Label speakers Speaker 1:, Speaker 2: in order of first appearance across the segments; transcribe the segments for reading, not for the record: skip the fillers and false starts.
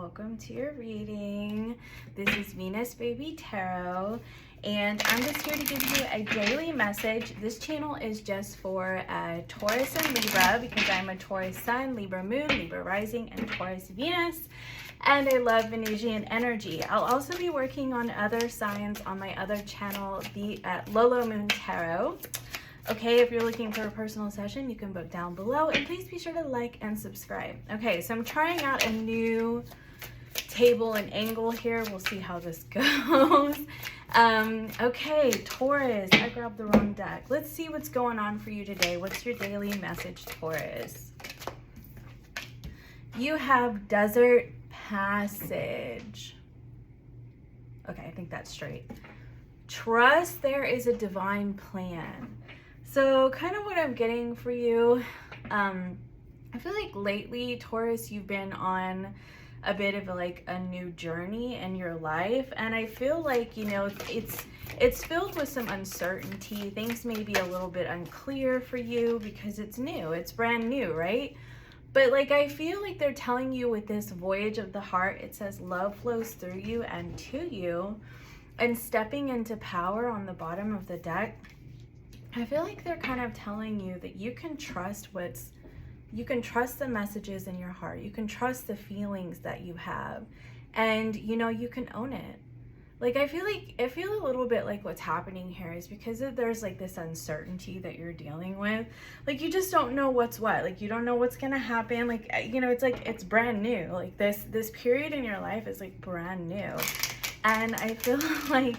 Speaker 1: welcome to your reading. This is Venus Baby Tarot, and I'm just here to give you a daily message. This channel is just for Taurus and Libra, because I'm a Taurus Sun, Libra Moon, Libra Rising, and Taurus Venus, and I love Venusian energy. I'll also be working on other signs on my other channel, the Lolo Moon Tarot. Okay, if you're looking for a personal session, you can book down below, and please be sure to like and subscribe. Okay, so I'm trying out a new table and angle here. We'll see how this goes. Okay, Taurus, I grabbed the wrong deck. Let's see what's going on for you today. What's your daily message, Taurus? You have Desert Passage. Okay, I think that's straight. Trust there is a divine plan. So kind of what I'm getting for you, I feel like lately, Taurus, you've been on a bit of a new journey in your life, and I feel like, you know, it's filled with some uncertainty. Things may be a little bit unclear for you because it's new, it's brand new, right? But I feel like they're telling you with this voyage of the heart, it says love flows through you and to you, and stepping into power on the bottom of the deck. I feel like they're kind of telling you that you can trust you can trust the messages in your heart. You can trust the feelings that you have, and you know, you can own it. I feel a little bit like what's happening here is because there's this uncertainty that you're dealing with. You just don't know what's what. You don't know what's gonna happen. You know, it's brand new. This period in your life is brand new. And I feel like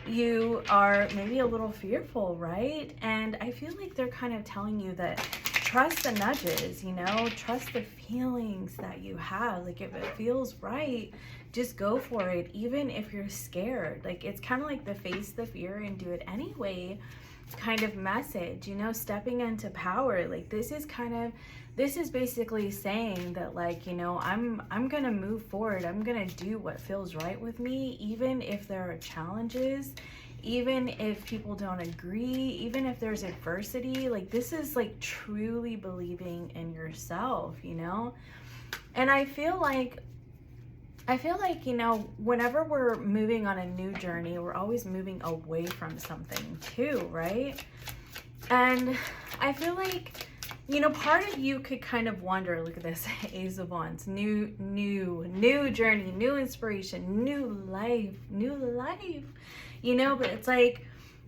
Speaker 1: you are maybe a little fearful, right? And I feel like they're kind of telling you that trust the nudges, you know, trust the feelings that you have. If it feels right, just go for it, even if you're scared. It's kind of like the face the fear and do it anyway kind of message, you know, stepping into power. This is basically saying that, you know, I'm gonna move forward. I'm gonna do what feels right with me, even if there are challenges, even if people don't agree, even if there's adversity. This is truly believing in yourself, you know? And I feel like, you know, whenever we're moving on a new journey, we're always moving away from something too, right? And I feel like, you know, part of you could kind of wonder, look at this, Ace of Wands, new journey, new inspiration, new life, you know, but it's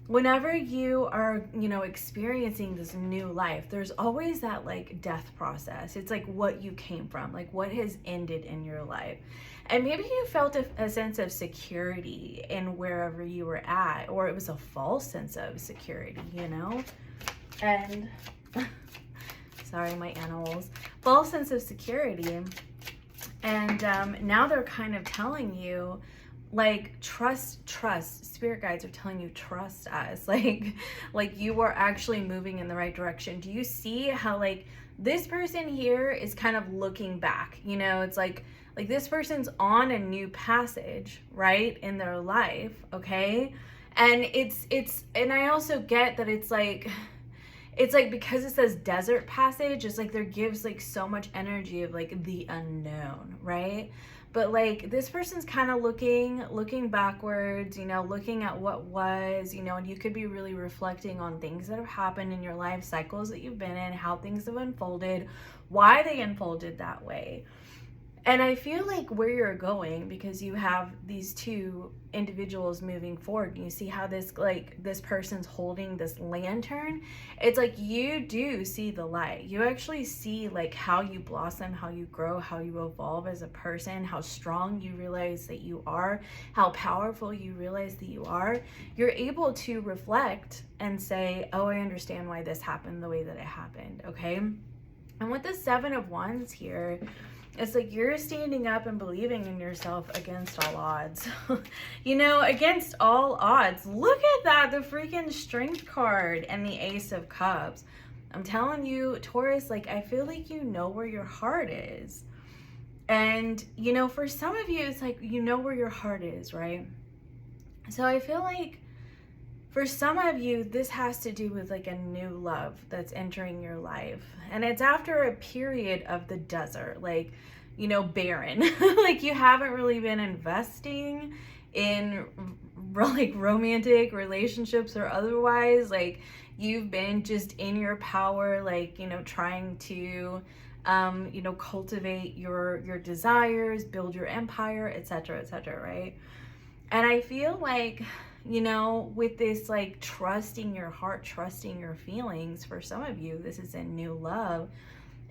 Speaker 1: whenever you are, you know, experiencing this new life, there's always that death process. It's what you came from, what has ended in your life. And maybe you felt a sense of security in wherever you were at, or it was a false sense of security, you know? And sorry, my animals. False sense of security. And now they're kind of telling you, trust. Spirit guides are telling you, trust us. You are actually moving in the right direction. Do you see how, this person here is kind of looking back? You know, it's like this person's on a new passage, right, in their life, okay? And and I also get that it's because it says desert passage, it's there gives so much energy of the unknown, right? But this person's kind of looking backwards, you know, looking at what was, you know, and you could be really reflecting on things that have happened in your life, cycles that you've been in, how things have unfolded, why they unfolded that way. And I feel where you're going, because you have these two individuals moving forward, and you see how this person's holding this lantern. It's you do see the light. You actually see how you blossom, how you grow, how you evolve as a person, how strong you realize that you are, how powerful you realize that you are. You're able to reflect and say, oh, I understand why this happened the way that it happened, okay? And with the Seven of Wands here, it's you're standing up and believing in yourself against all odds. You know, against all odds. Look at that, the freaking Strength card and the Ace of Cups. I'm telling you, Taurus, I feel you know where your heart is. And, you know, for some of you, it's you know where your heart is, right? So I feel for some of you, this has to do with a new love that's entering your life. And it's after a period of the desert. you know, barren. Like you haven't really been investing in like romantic relationships or otherwise. Like you've been just in your power, like, you know, trying to you know, cultivate your desires, build your empire, etc., etc., right? And I feel like, you know, with this like trusting your heart, trusting your feelings, for some of you this is in new love.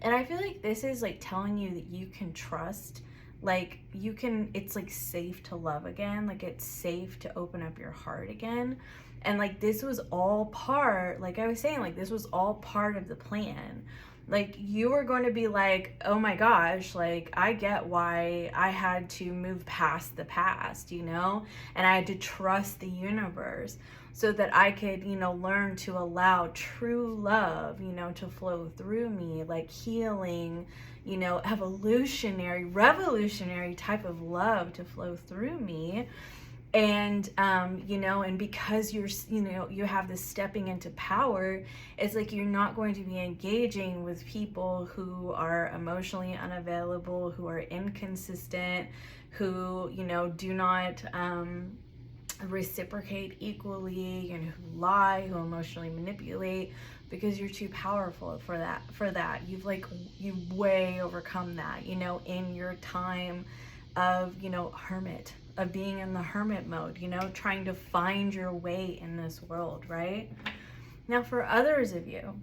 Speaker 1: And I feel like this is like telling you that you can trust, like you can, it's like safe to love again, like it's safe to open up your heart again. And like this was all part, like I was saying, like this was all part of the plan. Like you were going to be like, oh my gosh, like I get why I had to move past the past, you know, and I had to trust the universe so that I could, you know, learn to allow true love, you know, to flow through me, like healing, you know, evolutionary, revolutionary type of love to flow through me. And you know, and because you're, you know, you have this stepping into power, it's like you're not going to be engaging with people who are emotionally unavailable, who are inconsistent, who, you know, do not reciprocate equally, and who lie, who emotionally manipulate, because you're too powerful for that. You've way overcome that, you know, in your time of, you know, of being in the hermit mode, you know, trying to find your way in this world, right? Now, for others of you,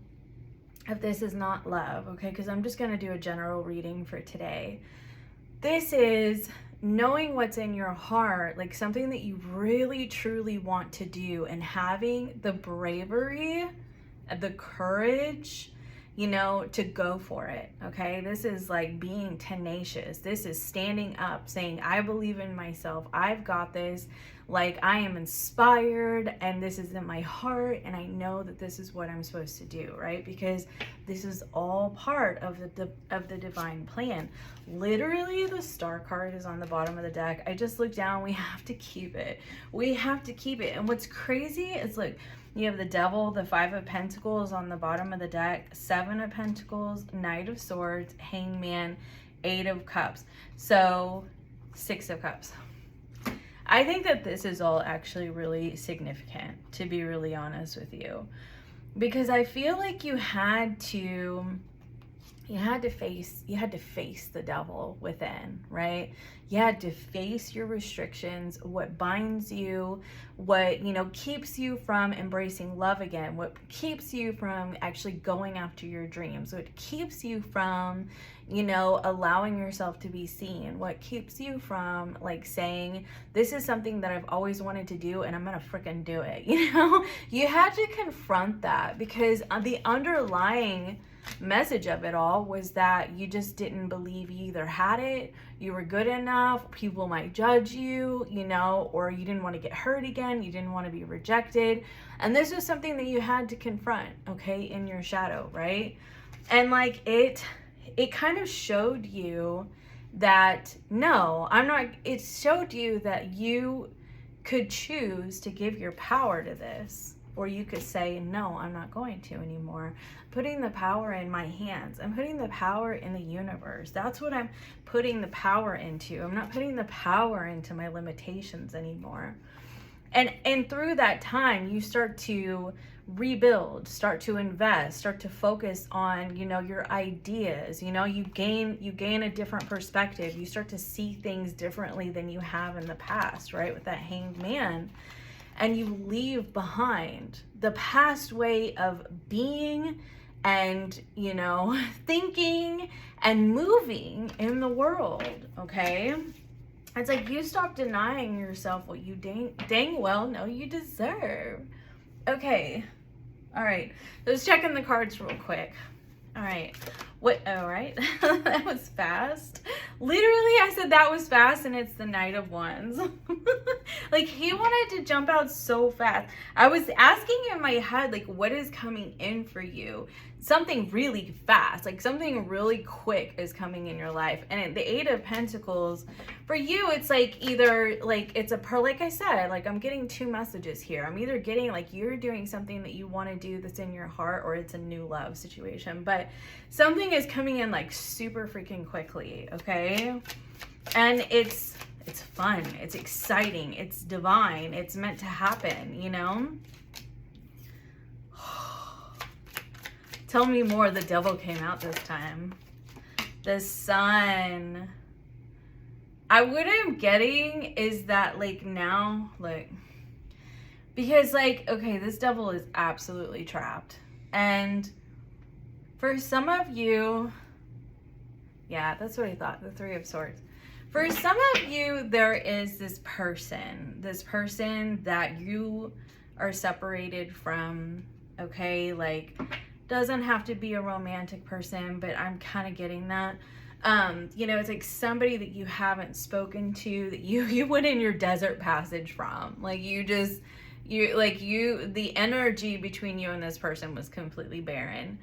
Speaker 1: if this is not love, okay, because I'm just going to do a general reading for today. This is knowing what's in your heart, like something that you really, truly want to do, and having the bravery, the courage, you know, to go for it, okay? This is like being tenacious. This is standing up, saying, I believe in myself. I've got this. Like, I am inspired, and this is in my heart, and I know that this is what I'm supposed to do, right? Because this is all part of the divine plan. Literally, the star card is on the bottom of the deck. I just looked down. We have to keep it. We have to keep it. And what's crazy is, look, you have the Devil, the Five of Pentacles on the bottom of the deck, Seven of Pentacles, Knight of Swords, Hangman, Eight of Cups. So, Six of Cups. I think that this is all actually really significant, to be really honest with you. Because I feel like you had to face the devil within, right? You had to face your restrictions, what binds you, what, you know, keeps you from embracing love again, what keeps you from actually going after your dreams, what keeps you from, you know, allowing yourself to be seen, what keeps you from like saying, this is something that I've always wanted to do and I'm gonna freaking do it, you know? You had to confront that, because the underlying message of it all was that you just didn't believe you either had it, you were good enough, people might judge you, you know, or you didn't want to get hurt again, you didn't want to be rejected. And this was something that you had to confront, okay, in your shadow, right? And like it kind of showed you that no, it showed you that you could choose to give your power to this, or you could say, no, I'm not going to anymore. Putting the power in my hands. I'm putting the power in the universe. That's what I'm putting the power into. I'm not putting the power into my limitations anymore. And through that time, you start to rebuild, start to invest, start to focus on, you know, your ideas. You know, you gain a different perspective. You start to see things differently than you have in the past, right? With that Hanged Man. And you leave behind the past way of being and, you know, thinking and moving in the world, okay? It's like you stop denying yourself what you dang well know you deserve. Okay, all right, let's check in the cards real quick. All right, all right, that was fast. Literally, I said that was fast, and it's the Knight of Wands. Like, he wanted to jump out so fast. I was asking in my head, like, what is coming in for you? Something really fast, like something really quick is coming in your life. And the Eight of Pentacles, for you, it's like either, like, it's a pearl, like I said, like I'm getting two messages here. I'm either getting like you're doing something that you want to do that's in your heart, or it's a new love situation. But but something is coming in like super freaking quickly, okay? And it's fun, it's exciting, it's divine, it's meant to happen, you know? Tell me more. The devil came out this time. The sun. What I'm getting is that like now, like, because like, okay, this devil is absolutely trapped. And for some of you, yeah, that's what I thought, the Three of Swords. For some of you, there is this person that you are separated from, okay? Like, doesn't have to be a romantic person, but I'm kind of getting that. You know, it's like somebody that you haven't spoken to, that you went in your desert passage from. Like, the energy between you and this person was completely barren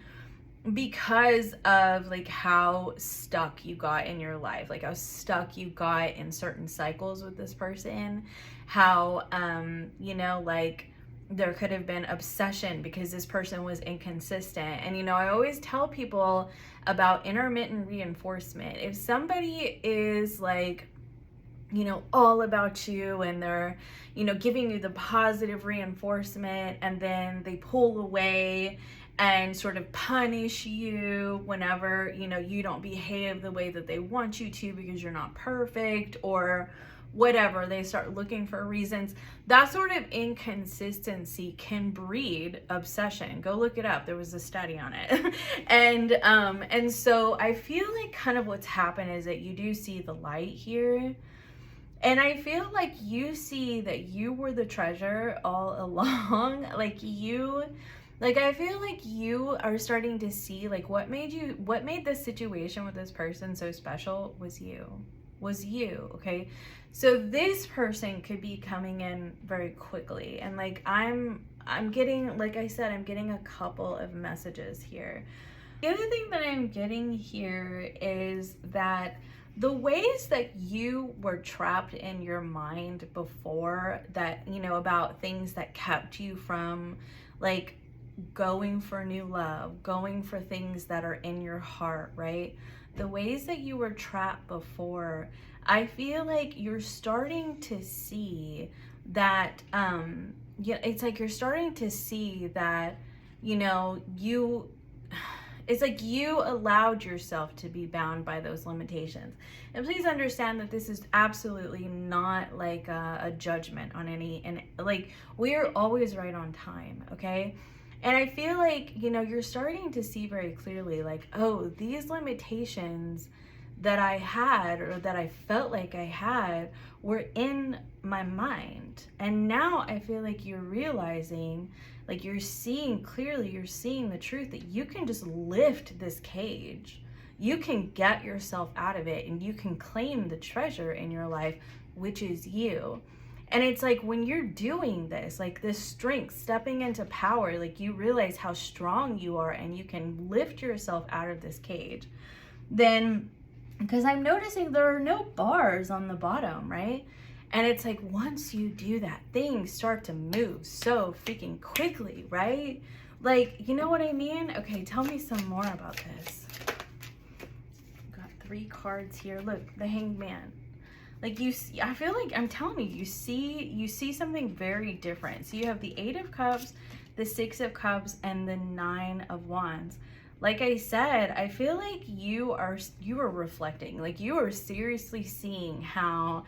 Speaker 1: because of like how stuck you got in your life, like how stuck you got in certain cycles with this person, how you know, like there could have been obsession because this person was inconsistent. And you know, I always tell people about intermittent reinforcement. If somebody is like, you know, all about you and they're, you know, giving you the positive reinforcement, and then they pull away and sort of punish you whenever, you know, you don't behave the way that they want you to because you're not perfect or whatever, they start looking for reasons. That sort of inconsistency can breed obsession. Go look it up. There was a study on it. And so I feel like kind of what's happened is that you do see the light here. And I feel like you see that you were the treasure all along. Like I feel like you are starting to see like what made this situation with this person so special was you, okay? So this person could be coming in very quickly, and like I'm getting, like I said, I'm getting a couple of messages here. The other thing that I'm getting here is that the ways that you were trapped in your mind before, that, you know, about things that kept you from like going for new love, going for things that are in your heart, right? The ways that you were trapped before, I feel like you're starting to see that, yeah, it's like you're starting to see that, you know, it's like you allowed yourself to be bound by those limitations. And please understand that this is absolutely not like a judgment on any, and like we're always right on time, okay? And I feel like, you know, you're starting to see very clearly like, oh, these limitations that I had, or that I felt like I had, were in my mind. And now I feel like you're realizing, like you're seeing clearly, you're seeing the truth that you can just lift this cage. You can get yourself out of it, and you can claim the treasure in your life, which is you. And it's like when you're doing this, like this strength, stepping into power, like you realize how strong you are and you can lift yourself out of this cage. Then, because I'm noticing there are no bars on the bottom, right? And it's like once you do that, things start to move so freaking quickly, right? Like, you know what I mean? Okay, tell me some more about this. Got 3 cards here. Look, the Hanged Man. Like you see, I feel like I'm telling you, you see something very different. So you have the 8 of Cups, the 6 of Cups, and the 9 of Wands. Like I said, I feel like you are reflecting, like you are seriously seeing how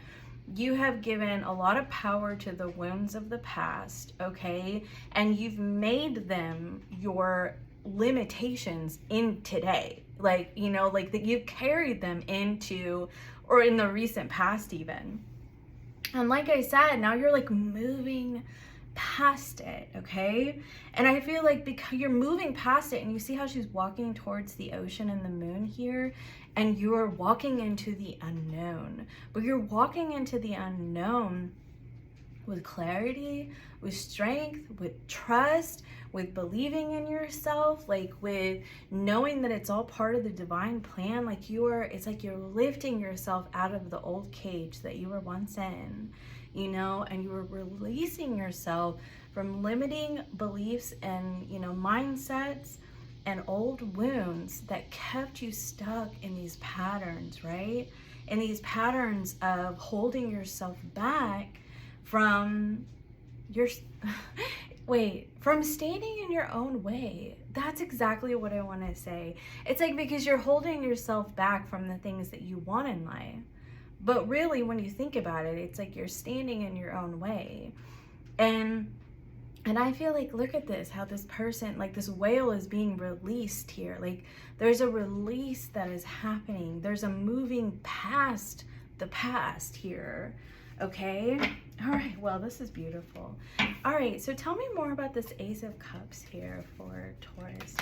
Speaker 1: you have given a lot of power to the wounds of the past, okay? And you've made them your limitations in today. Like, you know, like that you've carried them into, or in the recent past even. And like I said, now you're like moving past it, okay? And I feel like because you're moving past it, and you see how she's walking towards the ocean and the moon here, and you're walking into the unknown. But you're walking into the unknown with clarity, with strength, with trust, with believing in yourself, like with knowing that it's all part of the divine plan. Like it's like you're lifting yourself out of the old cage that you were once in, you know, and you were releasing yourself from limiting beliefs and, you know, mindsets and old wounds that kept you stuck in these patterns, right? In these patterns of holding yourself back from your from standing in your own way. That's exactly what I want to say. It's like, because you're holding yourself back from the things that you want in life. But really, when you think about it, it's like you're standing in your own way. And I feel like, look at this, how this person, like this whale is being released here. Like there's a release that is happening. There's a moving past the past here. Okay. All right. Well, this is beautiful. All right. So tell me more about this Ace of Cups here for Taurus.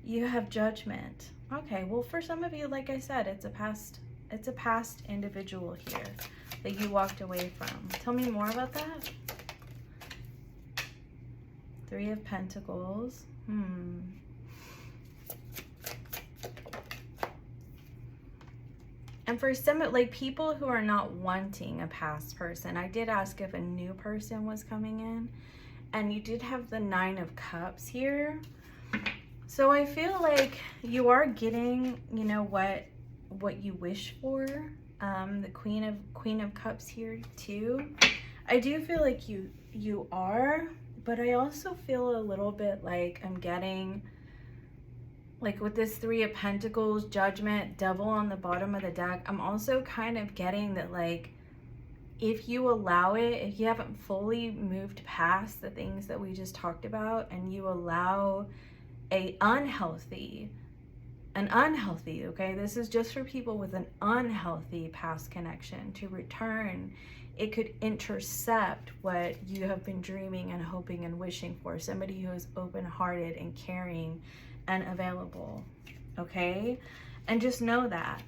Speaker 1: You have Judgment. Okay. Well, for some of you, like I said, it's a past individual here that you walked away from. Tell me more about that. Three of Pentacles. And for some, like people who are not wanting a past person, I did ask if a new person was coming in, and you did have the Nine of Cups here. So I feel like you are getting, you know, what you wish for. The Queen of Cups here too. I do feel like you are, but I also feel a little bit like I'm getting, like with this Three of Pentacles, Judgment, Devil on the bottom of the deck, I'm also kind of getting that, like, if you allow it, if you haven't fully moved past the things that we just talked about, and you allow an unhealthy, okay, this is just for people with an unhealthy past connection to return, it could intercept what you have been dreaming and hoping and wishing for. Somebody who is open-hearted and caring and available, okay? And just know that,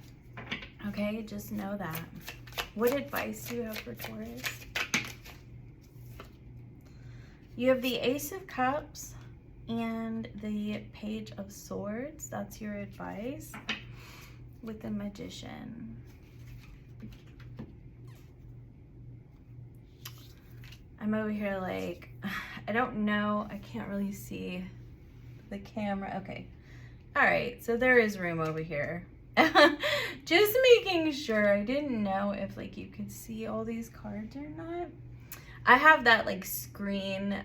Speaker 1: okay? Just know that. What advice do you have for Taurus? You have the Ace of Cups and the Page of Swords. That's your advice with the Magician. I'm over here like, I don't know. I can't really see the camera. Okay. All right. So there is room over here. Just making sure. I didn't know if like you could see all these cards or not. I have that like screen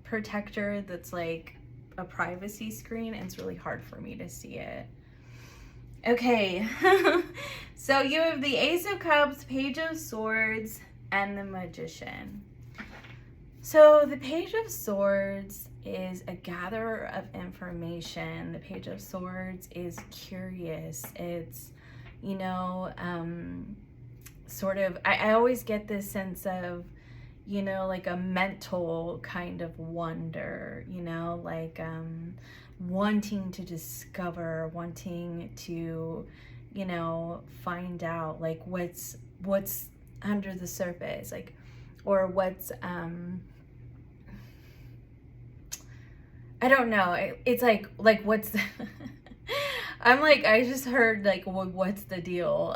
Speaker 1: protector that's like a privacy screen, and it's really hard for me to see it. Okay. So you have the Ace of Cups, Page of Swords, and the Magician. So the Page of Swords is a gatherer of information. The Page of Swords is curious. It's, you know, sort of, I always get this sense of, you know, like a mental kind of wonder, you know, like wanting to discover, wanting to, you know, find out like what's under the surface, like, or what's I don't know. It's like what's the I'm like, I just heard like, what's the deal?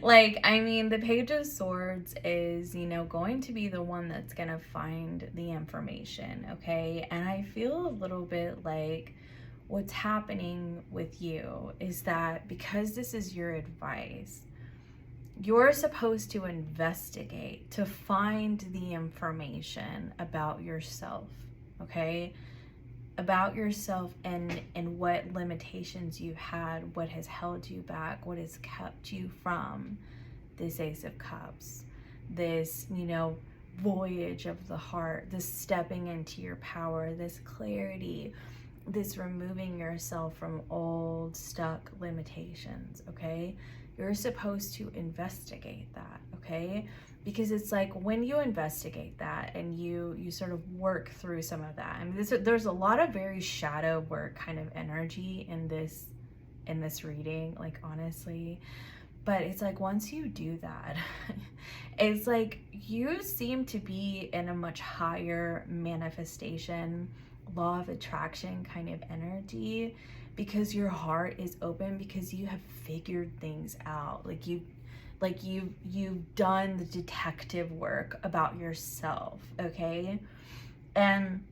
Speaker 1: Like, I mean, the Page of Swords is, you know, going to be the one that's gonna find the information, okay? And I feel a little bit like what's happening with you is that because this is your advice, you're supposed to investigate to find the information about yourself, okay? About yourself and what limitations you've had, what has held you back, what has kept you from this Ace of Cups, this, you know, voyage of the heart, this stepping into your power, this clarity, this removing yourself from old stuck limitations, okay? You're supposed to investigate that, okay? Because it's like when you investigate that and you sort of work through some of that. I mean, there's a lot of very shadow work kind of energy in this reading, like, honestly. But it's like once you do that, it's like you seem to be in a much higher manifestation, law of attraction kind of energy, because your heart is open, because you have figured things out. Like Like you've done the detective work about yourself, okay? And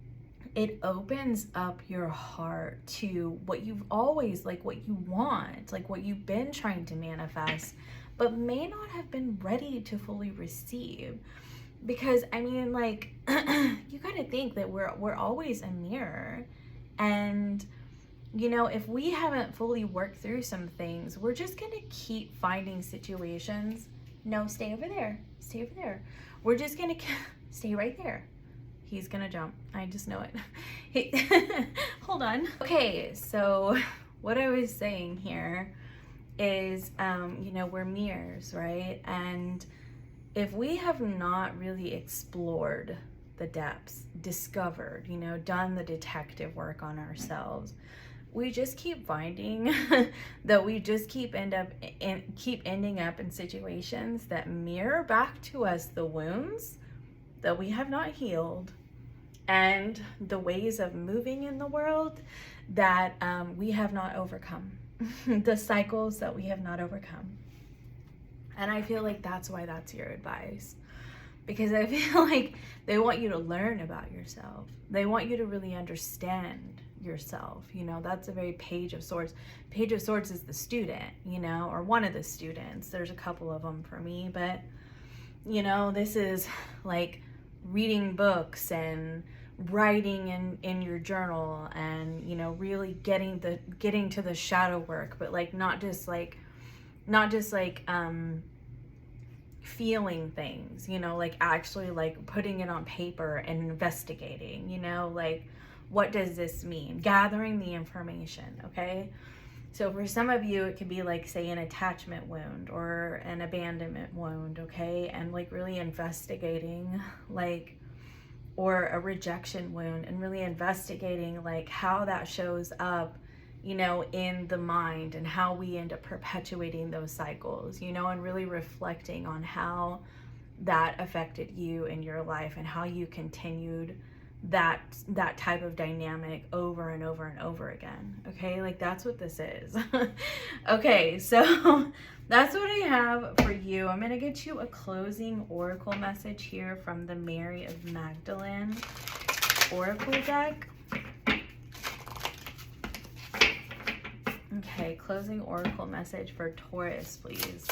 Speaker 1: it opens up your heart to what you've always, like what you want, like what you've been trying to manifest, but may not have been ready to fully receive. Because I mean, like, you got to think that we're always a mirror. And, you know, if we haven't fully worked through some things, we're just going to keep finding situations. No, stay over there. Stay over there. We're just going to stay right there. He's going to jump. I just know it. Hey, hold on. Okay, so what I was saying here is, you know, we're mirrors, right? And if we have not really explored the depths, discovered, you know, done the detective work on ourselves, we just keep finding that we just keep ending up in situations that mirror back to us the wounds that we have not healed and the ways of moving in the world that we have not overcome, the cycles that we have not overcome. And I feel like that's why that's your advice. Because I feel like they want you to learn about yourself. They want you to really understand yourself. You know, that's a very Page of Swords. Page of Swords is the student, you know, or one of the students. There's a couple of them for me, but, you know, this is like reading books and writing in your journal and, you know, really getting to the shadow work, but like not just like feeling things, you know, like actually like putting it on paper and investigating, you know, like what does this mean? Gathering the information, okay? So for some of you, it could be like, say, an attachment wound or an abandonment wound, okay? And like really investigating, like, or a rejection wound, and really investigating like how that shows up, you know, in the mind, and how we end up perpetuating those cycles, you know, and really reflecting on how that affected you in your life and how you continued that type of dynamic over and over and over again. Okay, like that's what this is. Okay, so that's what I have for you. I'm gonna get you a closing oracle message here from the Mary of Magdalene oracle deck. Okay, closing oracle message for Taurus, please.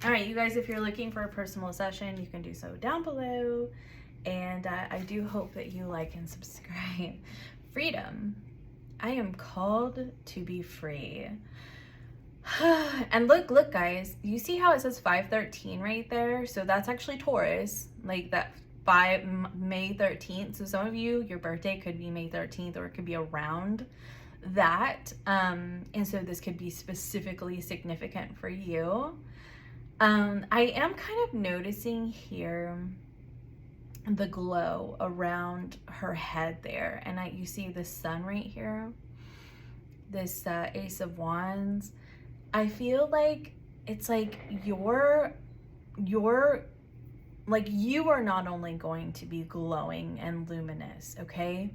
Speaker 1: All right, you guys, if you're looking for a personal session, you can do so down below. And I do hope that you like and subscribe. Freedom. I am called to be free. And look, guys, you see how it says 513 right there? So that's actually Taurus, like that May 13th. So some of you, your birthday could be May 13th, or it could be around that. And so this could be specifically significant for you. I am kind of noticing here the glow around her head there, and you see the sun right here, this Ace of Wands. I feel like it's like you're like, you are not only going to be glowing and luminous, okay,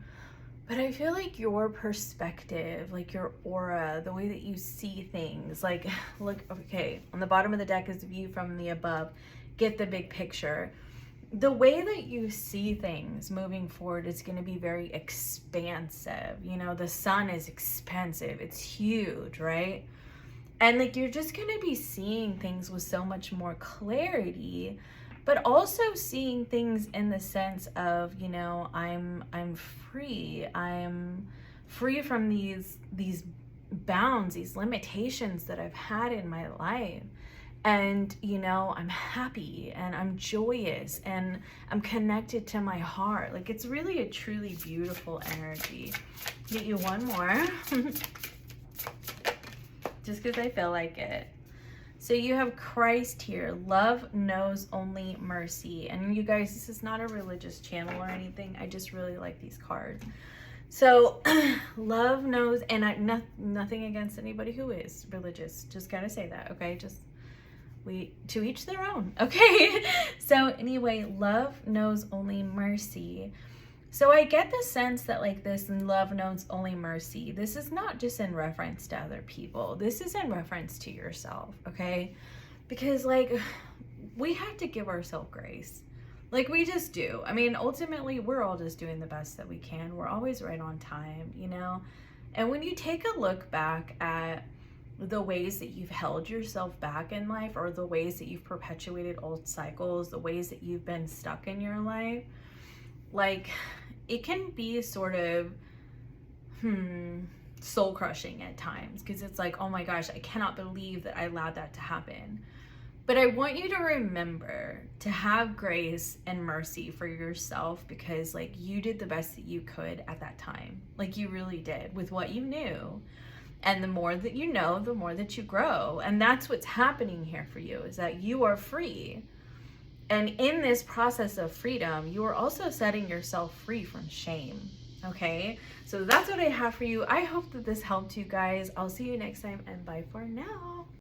Speaker 1: but I feel like your perspective, like your aura, the way that you see things, like, look, okay, on the bottom of the deck is the view from the above. Get the big picture. The way that you see things moving forward is going to be very expansive. You know, the sun is expansive. It's huge, right? And like, you're just going to be seeing things with so much more clarity, but also seeing things in the sense of, you know, I'm free. I'm free from these bounds, these limitations that I've had in my life. And, you know, I'm happy and I'm joyous and I'm connected to my heart. Like, it's really a truly beautiful energy. Get you one more. Just because I feel like it. So you have Christ here. Love knows only mercy. And you guys, this is not a religious channel or anything. I just really like these cards. So love knows, and nothing against anybody who is religious. Just gotta say that, okay? Just to each their own, okay? So anyway, love knows only mercy. So I get the sense that like this love knows only mercy. This is not just in reference to other people. This is in reference to yourself, okay? Because like we have to give ourselves grace. Like we just do. I mean, ultimately we're all just doing the best that we can. We're always right on time, you know? And when you take a look back at the ways that you've held yourself back in life, or the ways that you've perpetuated old cycles, the ways that you've been stuck in your life, like it can be sort of soul crushing at times, because it's like, oh my gosh, I cannot believe that I allowed that to happen. But I want you to remember to have grace and mercy for yourself, because like you did the best that you could at that time. Like you really did with what you knew. And the more that you know, the more that you grow. And that's what's happening here for you, is that you are free. And in this process of freedom, you are also setting yourself free from shame. Okay? So that's what I have for you. I hope that this helped you guys. I'll see you next time, and bye for now.